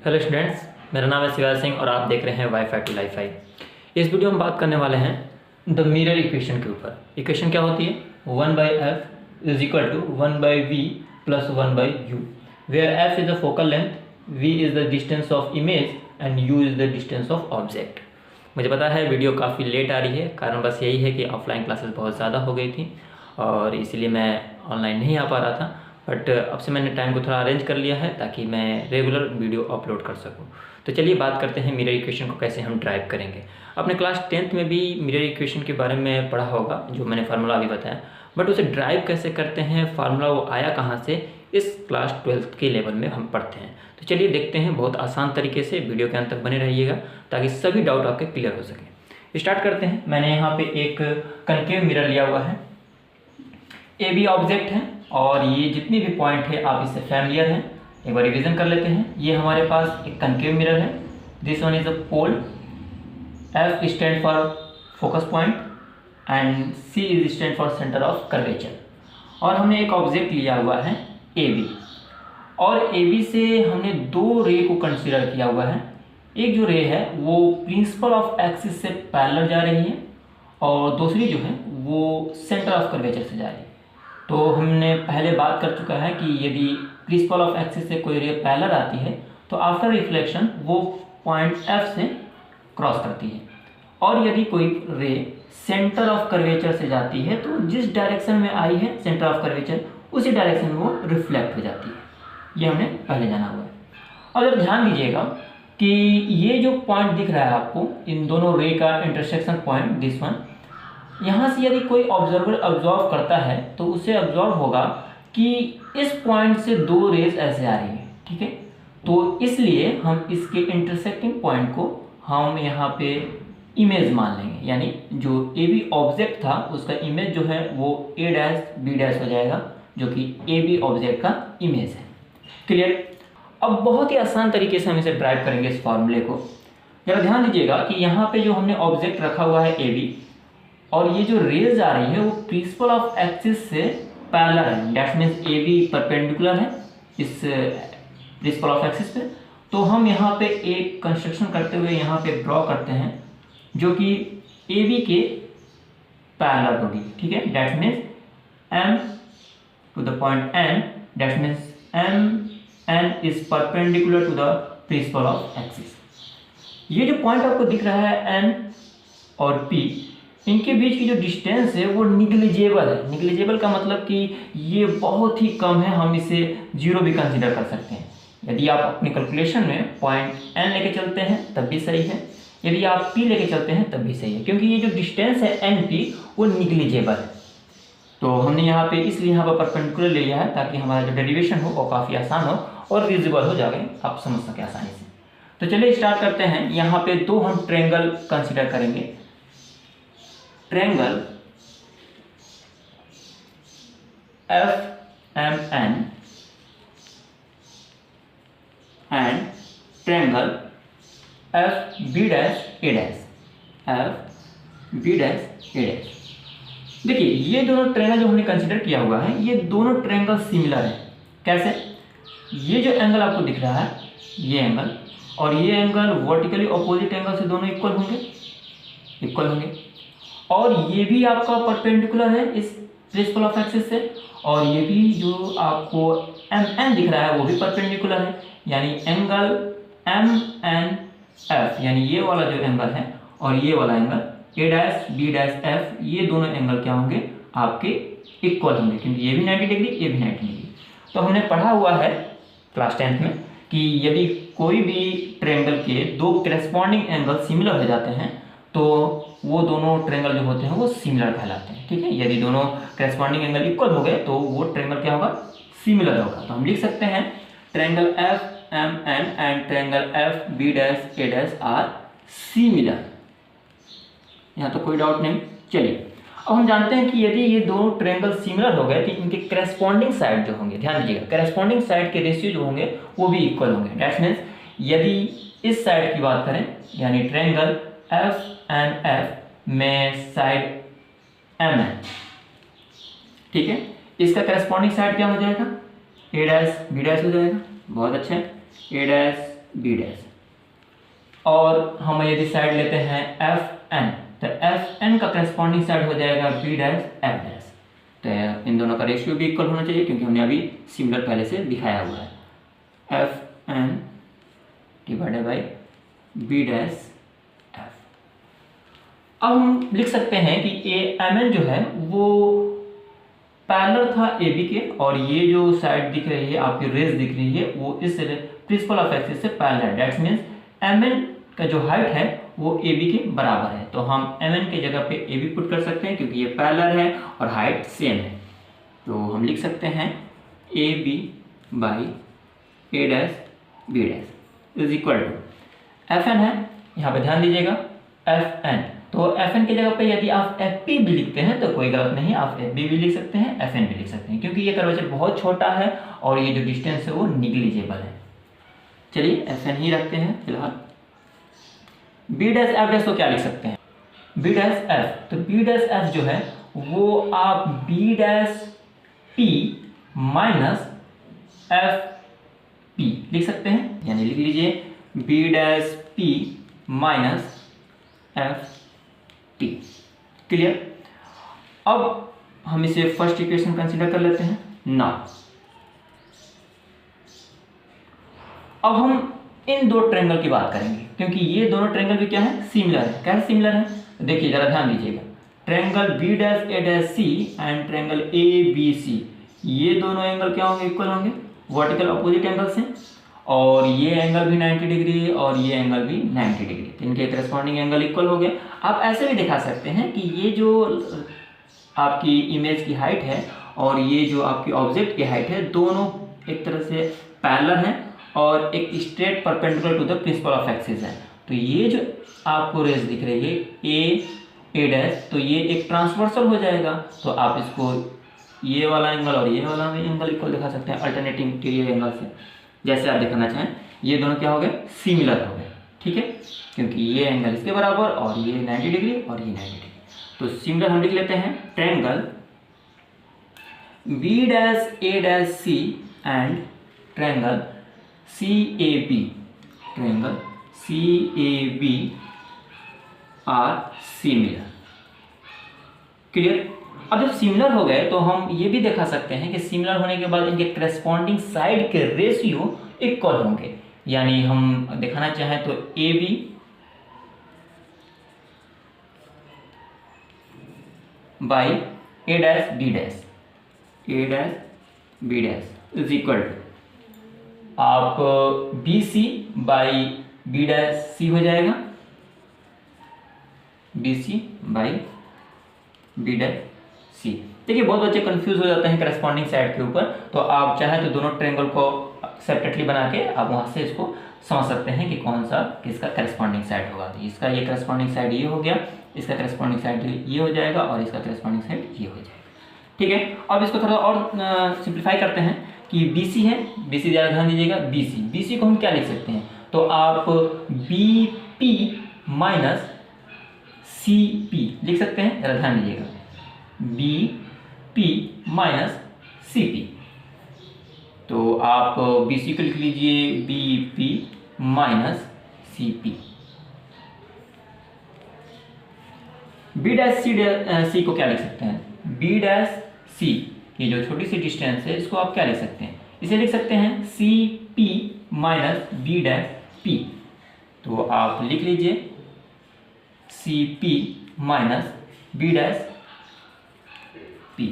Hello students, मेरा नाम है शिवाज सिंह और आप देख रहे हैं वाईफाई टू लाईफाई। इस वीडियो में बात करने वाले हैं द मिरर इक्वेशन के ऊपर। इक्वेशन क्या होती है? 1/f is equal to 1/v plus 1/u, where f is the focal length, v is the distance of image and u is the distance of object. मुझे पता है वीडियो काफ़ी late आ रही है, कारण बस यही है कि ऑफलाइन क्लासेस बहुत ज़्यादा हो गई थी और इसीलिए मैं ऑनलाइन नहीं आ पा रहा था। बट अब से मैंने टाइम को थोड़ा अरेंज कर लिया है ताकि मैं रेगुलर वीडियो अपलोड कर सकूं। तो चलिए बात करते हैं मिरर इक्वेशन को कैसे हम ड्राइव करेंगे। आपने क्लास 10th में भी मिरर इक्वेशन के बारे में पढ़ा होगा, जो मैंने फार्मूला अभी बताया, बट उसे ड्राइव कैसे करते हैं, फार्मूला वो आया कहाँ से, इस क्लास 12th के लेवल में हम पढ़ते हैं। तो चलिए देखते हैं, बहुत आसान तरीके से वीडियो के अंत तक बने रहिएगा ताकि सभी डाउट आपके क्लियर हो सके। स्टार्ट करते हैं। मैंने यहाँ पे एक कनकेव मिरर लिया हुआ है, ए बी ऑब्जेक्ट है और ये जितने भी पॉइंट है आप इससे फैमिलियर हैं। एक बार रिवीजन कर लेते हैं। ये हमारे पास एक कनकेव मिरर है, this one is a pole, F stand for focus point and C is stand for centre of curvature. और हमने एक ऑब्जेक्ट लिया हुआ है ए बी, और ए बी से हमने दो रे को कंसिडर किया हुआ है। एक जो रे है वो प्रिंसिपल ऑफ एक्सिस से पैरेलल जा रही है और दूसरी जो है वो सेंटर ऑफ कर्वेचर से जा रही है। तो हमने पहले बात कर चुका है कि यदि प्रिंसिपल ऑफ एक्सिस से कोई रे पैरेलल आती है तो आफ्टर रिफ्लेक्शन वो पॉइंट एफ से क्रॉस करती है, और यदि कोई रे सेंटर ऑफ कर्वेचर से जाती है तो जिस डायरेक्शन में आई है सेंटर ऑफ कर्वेचर उसी डायरेक्शन में वो रिफ्लेक्ट हो जाती है। ये हमने पहले जाना हुआ है। और जब ध्यान दीजिएगा कि ये जो पॉइंट दिख रहा है आपको, इन दोनों रे का इंटरसेक्शन पॉइंट, दिस वन, यहाँ से यदि कोई ऑब्जर्वर ऑब्जर्व करता है तो उसे ऑब्जर्व होगा कि इस पॉइंट से दो रेज ऐसे आ रही है, ठीक है। तो इसलिए हम इसके इंटरसेक्टिंग पॉइंट को हम यहाँ पे इमेज मान लेंगे, यानी जो ए बी ऑब्जेक्ट था उसका इमेज जो है वो ए डैश बी डैश हो जाएगा, जो कि ए बी ऑब्जेक्ट का इमेज है। क्लियर? अब बहुत ही आसान तरीके से हम इसे ड्राइव करेंगे इस फॉर्मूले को। जरा ध्यान दीजिएगा कि यहाँ पे जो हमने ऑब्जेक्ट रखा हुआ है ए बी, और ये जो रेज आ रही है वो प्रिंसिपल ऑफ एक्सिस से पैरेलल है, that means A B perpendicular है इस प्रिंसिपल ऑफ एक्सिस पे। तो हम यहाँ पे एक कंस्ट्रक्शन करते हुए यहाँ पे ड्रॉ करते हैं जो कि ए बी के पैरेलल होगी, ठीक है। That means M to the point N, that means N is perpendicular to the principal of axis. ये जो पॉइंट आपको दिख रहा है एन और पी, इनके बीच की जो डिस्टेंस है वो निग्लिजिबल है। निग्लिजिबल का मतलब कि ये बहुत ही कम है, हम इसे जीरो भी कंसीडर कर सकते हैं। यदि आप अपनी कैलकुलेशन में पॉइंट एन लेके चलते हैं तब भी सही है, यदि आप पी लेके चलते हैं तब भी सही है, क्योंकि ये जो डिस्टेंस है एन पी वो निग्लिजिबल है। तो हमने यहाँ पे इसलिए यहाँ पर परपेंडिकुलर ले लिया है ताकि हमारा जो डेरिवेशन हो वो काफ़ी आसान हो और विजिबल हो जाए, आप समझ सके आसानी से। तो चलिए स्टार्ट करते हैं। यहाँ पे दो हम ट्रायंगल कंसिडर करेंगे, triangle F M N and triangle F B dash A dash, F B dash A dash. देखिए ये दोनों ट्रायंगल जो हमने कंसिडर किया हुआ है, ये दोनों ट्रायंगल सिमिलर है। कैसे? ये जो एंगल आपको दिख रहा है, ये एंगल और ये एंगल वर्टिकली अपोजिट एंगल से दोनों इक्वल होंगे, और ये भी आपका परपेंडिकुलर है इस प्रिंसिपल ऑफ एक्सिस से, और ये भी जो आपको एम एन दिख रहा है वो भी परपेंडिकुलर है, यानी एंगल एम एन एफ, यानी ये वाला जो एंगल है और ये वाला angle A dash B dash F, ये दोनों एंगल क्या होंगे आपके इक्वल होंगे, क्योंकि ये भी 90 डिग्री ये भी 90 डिग्री। तो हमने पढ़ा हुआ है क्लास 10th में कि यदि कोई भी ट्रायंगल के दो करेस्पॉन्डिंग एंगल सिमिलर हो जाते हैं तो वो दोनों ट्रायंगल जो होते हैं वो सिमिलर कहलाते हैं, ठीक है। यदि दोनों करेस्पॉन्डिंग एंगल इक्वल हो गए तो वो ट्रायंगल क्या होगा? सिमिलर होगा। तो हम लिख सकते हैं triangle F M N and triangle F B dash A dash are similar. यहाँ तो कोई डाउट नहीं। चलिए अब हम जानते हैं कि यदि ये दोनों ट्रायंगल सिमिलर हो गए तो इनके करेस्पॉन्डिंग साइड जो होंगे, ध्यान दीजिएगा, करेस्पॉन्डिंग साइड के रेशियो जो होंगे वो भी इक्वल होंगे। दैट मीन्स यदि इस साइड की बात करें, यानी ट्रायंगल एफ एंड एफ में साइड एम है, ठीक है, इसका करेस्पॉन्डिंग साइड क्या हो जाएगा? ए डैश बी डैश हो जाएगा। बहुत अच्छा, ए डैश बी डैश, और हम यदि साइड लेते हैं एफ एन, तो एफ एन का करस्पॉन्डिंग साइड हो जाएगा बी डैश एफ डैश। तो इन दोनों का रेशियो भी इक्वल होना चाहिए क्योंकि हमने अभी सिमिलर पहले से दिखाया हुआ है। F N divided by B dash F. अब हम लिख सकते हैं कि ए एम एन जो है वो पैरेलल था ए बी के, और ये जो साइड दिख रही है आपकी रेस दिख रही है वो इस प्रिंसिपल ऑफ एक्सिस से पैरेलल है। दैट्स मींस एम एन का जो हाइट है वो ए बी के बराबर है, तो हम एम एन के जगह पे ए बी पुट कर सकते हैं क्योंकि ये पैरेलल है और हाइट सेम है। तो हम लिख सकते हैं A B by A dash B dash is equal to F N है, यहाँ पे ध्यान दीजिएगा एफ एन, तो एफ एन की जगह पे यदि आप एफ पी भी लिखते हैं तो कोई गलत नहीं, आप एफ बी भी लिख सकते हैं, एफ एन भी लिख सकते हैं, क्योंकि ये कर्वेचर बहुत छोटा है और ये जो डिस्टेंस है वो निग्लिजिबल है। चलिए एफ एन ही रखते हैं फिलहाल। बी डैश एफ डैश को क्या लिख सकते हैं, बी डैश एफ, तो बी डैश एफ जो है वो आप B dash P minus F P लिख सकते हैं, यानी लिख लीजिए B dash P minus F T. Clear. अब हम इसे फर्स्ट इक्वेशन कंसीडर कर लेते हैं। नाउ अब हम इन दो ट्रायंगल की बात करेंगे क्योंकि ये दोनों ट्रायंगल भी क्या है, सिमिलर है। कैसे सिमिलर है, देखिए जरा ध्यान दीजिएगा। Triangle B dash A dash C and triangle A B C, ये दोनों एंगल क्या होंगे, इक्वल होंगे, वर्टिकल अपोजिट एंगल से, और ये एंगल भी 90 डिग्री और ये एंगल भी 90 डिग्री, तो इनके करस्पॉन्डिंग एंगल इक्वल हो गए। आप ऐसे भी दिखा सकते हैं कि ये जो आपकी इमेज की हाइट है और ये जो आपकी ऑब्जेक्ट की हाइट है दोनों एक तरह से पैरेलल हैं और एक straight perpendicular to the principal of axis है। तो ये जो आपको रेस दिख रही है ए डैश, तो ये एक ट्रांसवर्सल हो जाएगा, तो आप इसको ये वाला एंगल और ये वाला एंगल इक्वल दिखा सकते हैं अल्टरनेटिंग इंटीरियर एंगल से, जैसे आप दिखाना चाहें। ये दोनों क्या हो गए, सिमिलर हो गए, ठीक है, क्योंकि ये एंगल इसके बराबर और ये 90 डिग्री और ये 90 डिग्री, तो सिमिलर हम लिख लेते हैं triangle B dash A dash C and triangle C A B, triangle C A B are similar. Clear. अब जब सिमिलर हो गए तो हम ये भी दिखा सकते हैं कि सिमिलर होने के बाद इनके करस्पॉन्डिंग साइड के रेशियो इक्वल होंगे, यानी हम दिखाना चाहें तो A B by A dash B dash, A dash B dash is equal to आप B C by B dash C हो जाएगा, B C by B dash C. देखिए बहुत बच्चे कंफ्यूज हो जाते हैं करस्पॉन्डिंग साइड के ऊपर, तो आप चाहे तो दोनों ट्रायंगल को सेपरेटली बना के आप वहां से इसको समझ सकते हैं कि कौन सा किसका करस्पॉन्डिंग साइड होगा। तो इसका ये करस्पॉन्डिंग साइड ये हो गया, इसका करस्पॉन्डिंग साइड ये हो जाएगा और इसका करस्पॉन्डिंग साइड ये हो जाएगा, ठीक है। अब इसको थोड़ा और सिंप्लीफाई करते हैं कि बी सी है, बी सी ज़्यादा ध्यान दीजिएगा, बी सी, बी सी को हम क्या लिख सकते हैं, तो आप B P minus C P लिख सकते हैं, ज़रा ध्यान दीजिएगा, B P minus C P, तो आप बी सी को लिख लीजिए B P minus C P. B dash C को क्या लिख सकते हैं, बी डैश सी, ये जो छोटी सी डिस्टेंस है इसको आप क्या लिख सकते हैं, इसे लिख सकते हैं C P minus B dash P, तो आप लिख लीजिए C P minus B dash P.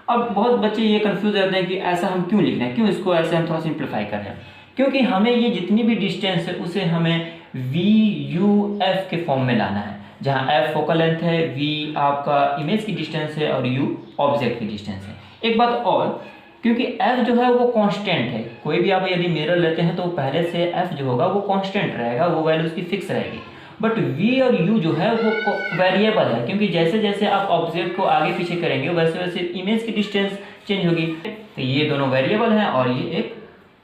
अब बहुत बच्चे ये कंफ्यूज रहते हैं कि ऐसा हम क्यों लिख रहे हैं, क्यों इसको ऐसे हम थोड़ा सिंप्लीफाई कर रहे हैं, क्योंकि हमें ये जितनी भी डिस्टेंस है उसे हमें वी यू एफ के फॉर्म में लाना है, जहाँ एफ फोकल लेंथ है, वी आपका इमेज की डिस्टेंस है और यू ऑब्जेक्ट की डिस्टेंस है। एक बात और, क्योंकि एफ जो है वो कांस्टेंट है, कोई भी आप यदि मिरर लेते हैं तो पहले से एफ जो होगा वो कांस्टेंट रहेगा, वो वैल्यू उसकी फिक्स रहेगी, बट v और u जो है वो वेरिएबल है, क्योंकि जैसे जैसे आप ऑब्जेक्ट को आगे पीछे करेंगे वैसे वैसे इमेज की डिस्टेंस चेंज होगी, तो ये दोनों वेरिएबल हैं और ये एक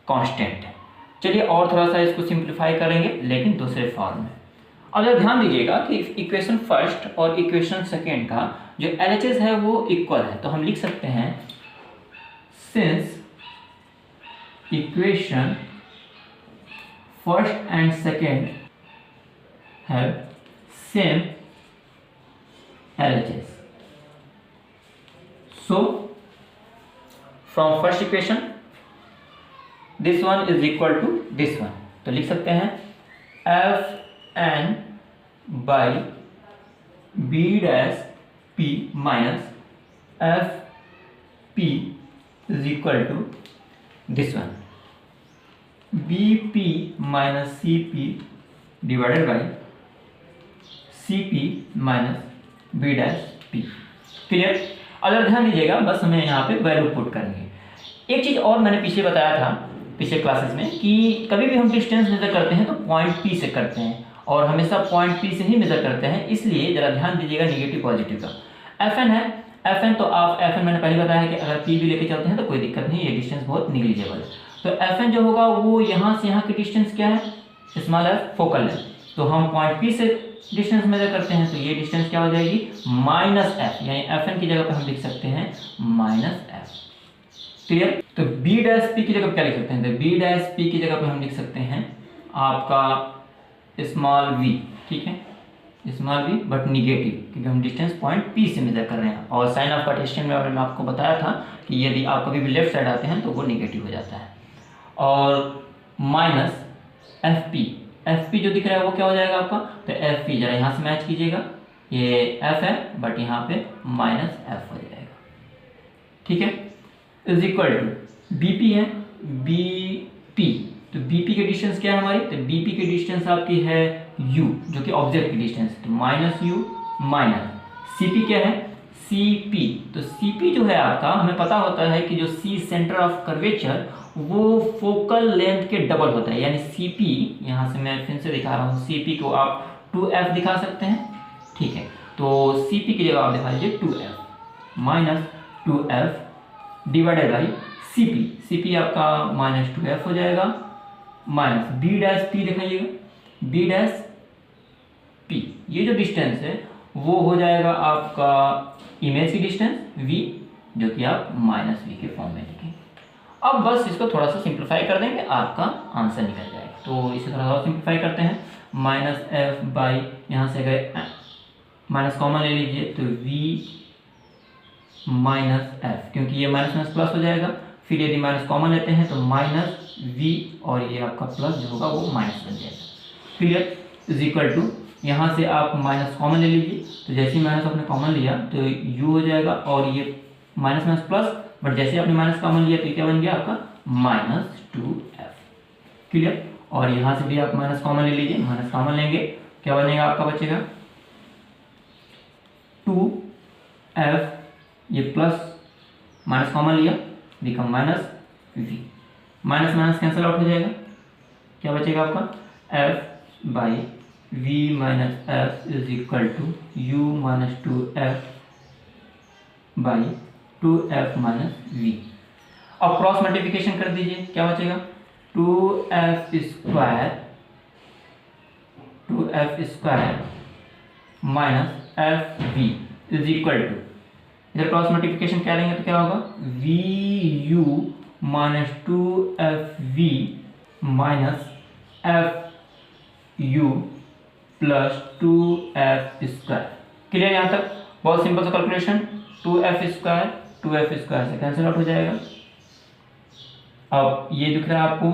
कांस्टेंट है। चलिए और थोड़ा सा इसको सिंप्लीफाई करेंगे लेकिन दूसरे फॉर्म में। अब जरा ध्यान दीजिएगा कि इक्वेशन फर्स्ट और इक्वेशन सेकेंड का जो LHS है वो इक्वल है, तो हम लिख सकते हैं since equation first and second have same LHS. So from first equation this one is equal to this one, तो लिख सकते हैं Fn by B dash P minus Fp is equal to this one, Bp minus Cp divided by Cp minus B dash P. Clear? अगर ध्यान दीजिएगा, बस हमें यहाँ पे वैल्यू पुट करनी है। एक चीज़ और मैंने पीछे बताया था पिछले क्लासेस में कि कभी भी हम डिस्टेंस मेजर करते हैं तो पॉइंट P से करते हैं और हमेशा पॉइंट P से ही मेजर करते हैं, इसलिए जरा ध्यान दीजिएगा निगेटिव पॉजिटिव का। Fn है, Fn तो आप Fn मैंने पहले बताया है कि अगर P भी लेके चलते हैं तो कोई दिक्कत नहीं, ये डिस्टेंस बहुत निगलिजिबल है। तो Fn जो होगा वो यहाँ से यहाँ की डिस्टेंस क्या है, स्मॉल एफ फोकल है, तो हम पॉइंट P से डिस्टेंस मेजर करते हैं, तो ये डिस्टेंस क्या हो जाएगी माइनस एफ, यानी Fn की जगह पर हम लिख सकते हैं माइनस एफ। क्लियर? तो B डैश P की जगह पर क्या लिख सकते हैं, तो B डैश P की जगह पर हम लिख सकते हैं आपका स्मॉल v, ठीक है, स्मॉल v बट निगेटिव, क्योंकि हम डिस्टेंस पॉइंट P से मेजर कर रहे हैं। और साइन ऑफ कार्टेशियन में मैं आपको बताया था कि यदि आप कभी भी लेफ्ट साइड आते हैं तो वो निगेटिव हो जाता है। और माइनस एफ पी जो दिख रहा है वो क्या हो जाएगा आपका, तो एफ पी जरा यहाँ से मैच कीजिएगा, ये एफ है बट यहाँ पे माइनस एफ हो जाएगा, ठीक है, इज इक्वल टू बीपी है, बीपी, तो बीपी की डिस्टेंस क्या है हमारी, तो बीपी की डिस्टेंस आपकी है यू, जो कि ऑब्जेक्ट की डिस्टेंस, तो माइनस यू माइनस सीपी क्या है, सीपी, तो सीपी जो है आपका, हमें पता होता है कि जो सी सेंटर ऑफ कर्वेचर वो फोकल लेंथ के डबल होता है, यानी CP, यहाँ से मैं फिर से दिखा रहा हूँ, CP को आप 2F दिखा सकते हैं, ठीक है, तो CP की जगह आप दिखा लीजिए 2F minus 2F divided by CP, CP आपका माइनस 2F हो जाएगा, minus B dash P दिखाइएगा, B dash P, ये जो डिस्टेंस है वो हो जाएगा आपका इमेज की डिस्टेंस V, जो कि आप माइनस V के फॉर्म में लिखेंगे। अब बस इसको थोड़ा सा सिंप्लीफाई कर देंगे, आपका आंसर निकल जाएगा। तो इसे थोड़ा सा सिंप्लीफाई करते हैं, माइनस एफ बाई, यहाँ से गए माइनस कॉमन ले लीजिए, तो v माइनस एफ, क्योंकि ये माइनस माइनस प्लस हो जाएगा, फिर यदि माइनस कॉमन लेते हैं तो माइनस v और ये आपका प्लस जो होगा वो माइनस बन जाएगा। क्लियर? इज इक्वल टू, यहाँ से आप माइनस कॉमन ले लीजिए, तो जैसे ही माइनस आपने कॉमन लिया तो u हो जाएगा और ये माइनस माइनस प्लस, बट जैसे आपने माइनस कॉमन लिया तो क्या बन गया आपका माइनस 2f। क्लियर? और यहाँ से भी आप माइनस कॉमन ले लीजिए, माइनस कॉमन लेंगे क्या बनेगा आपका, बचेगा 2f, ये प्लस माइनस कॉमन लिया become minus v, minus minus cancel out हो जाएगा, क्या बचेगा आपका f by v minus f is equal to u minus 2f by 2f minus v। अब क्रॉस मल्टीप्लिकेशन कर दीजिए, क्या बचेगा 2f square minus fv is equal to, इधर क्रॉस मल्टीप्लिकेशन क्या लेंगे तो क्या होगा vu minus 2fv minus fu plus 2f square. Clear यहाँ तक? बहुत सिंपल सा कैलकुलेशन, 2f स्क्वायर से कैंसिल आउट हो जाएगा। अब ये दिख रहा है आपको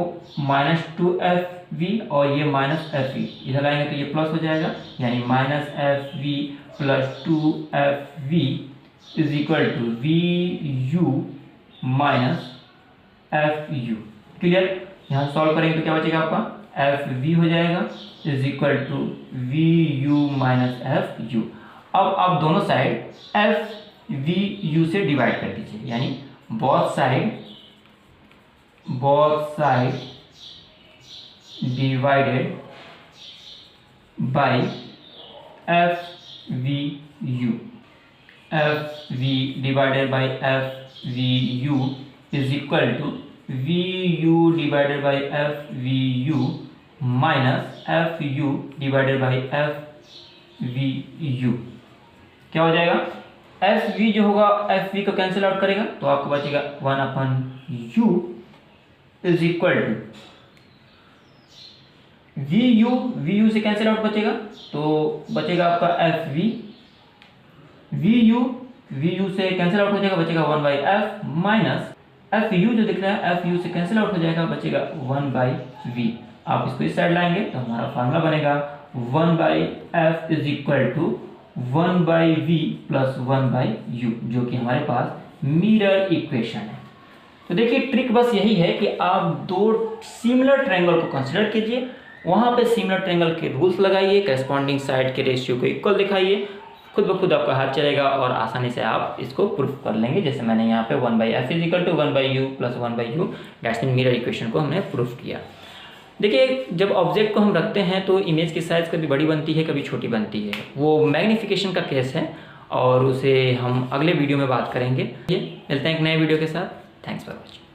माइनस 2fv और ये माइनस fv, इधर लाएंगे तो ये प्लस हो जाएगा, यानी minus fv plus 2fv is equal to vu minus fu। Clear? यहाँ सॉल्व करेंगे तो क्या बचेगा आपका fv हो जाएगा is equal to vu minus fu। अब आप दोनों साइड fvu से डिवाइड कर दीजिए, यानी both side divided by fvu, fv divided by fvu is equal to vu divided by fvu minus fu divided by fvu। क्या हो जाएगा, fv जो होगा fv को कैंसिल आउट करेगा तो आपको बचेगा 1/u is equal to V U से कैंसिल आउट बचेगा, तो बचेगा आपका एफ वी यू से कैंसिल आउट हो जाएगा, बचेगा 1 by F minus F U जो दिख रहा है, एफ यू से कैंसिल आउट हो जाएगा, बचेगा 1 बाई वी। आप इसको इस साइड लाएंगे तो हमारा फार्मूला बनेगा 1 by F is equal to 1 by V plus 1 by U, जो कि हमारे पास मिरर इक्वेशन है। तो देखिए ट्रिक बस यही है कि आप दो सिमिलर ट्रायंगल को कंसीडर कीजिए, वहां पे सिमिलर ट्रायंगल के रूल्स लगाइए, करस्पॉन्डिंग साइड के रेशियो को इक्वल दिखाइए, खुद ब खुद आपका हाथ चलेगा और आसानी से आप इसको प्रूफ कर लेंगे। जैसे मैंने यहाँ पे 1 by F is equal to 1 by U plus 1 by U that's mean mirror equation को हमने प्रूफ किया। देखिए जब ऑब्जेक्ट को हम रखते हैं तो इमेज की साइज़ कभी बड़ी बनती है कभी छोटी बनती है, वो मैग्नीफिकेशन का केस है और उसे हम अगले वीडियो में बात करेंगे। मिलते हैं एक नए वीडियो के साथ। Thanks for watching.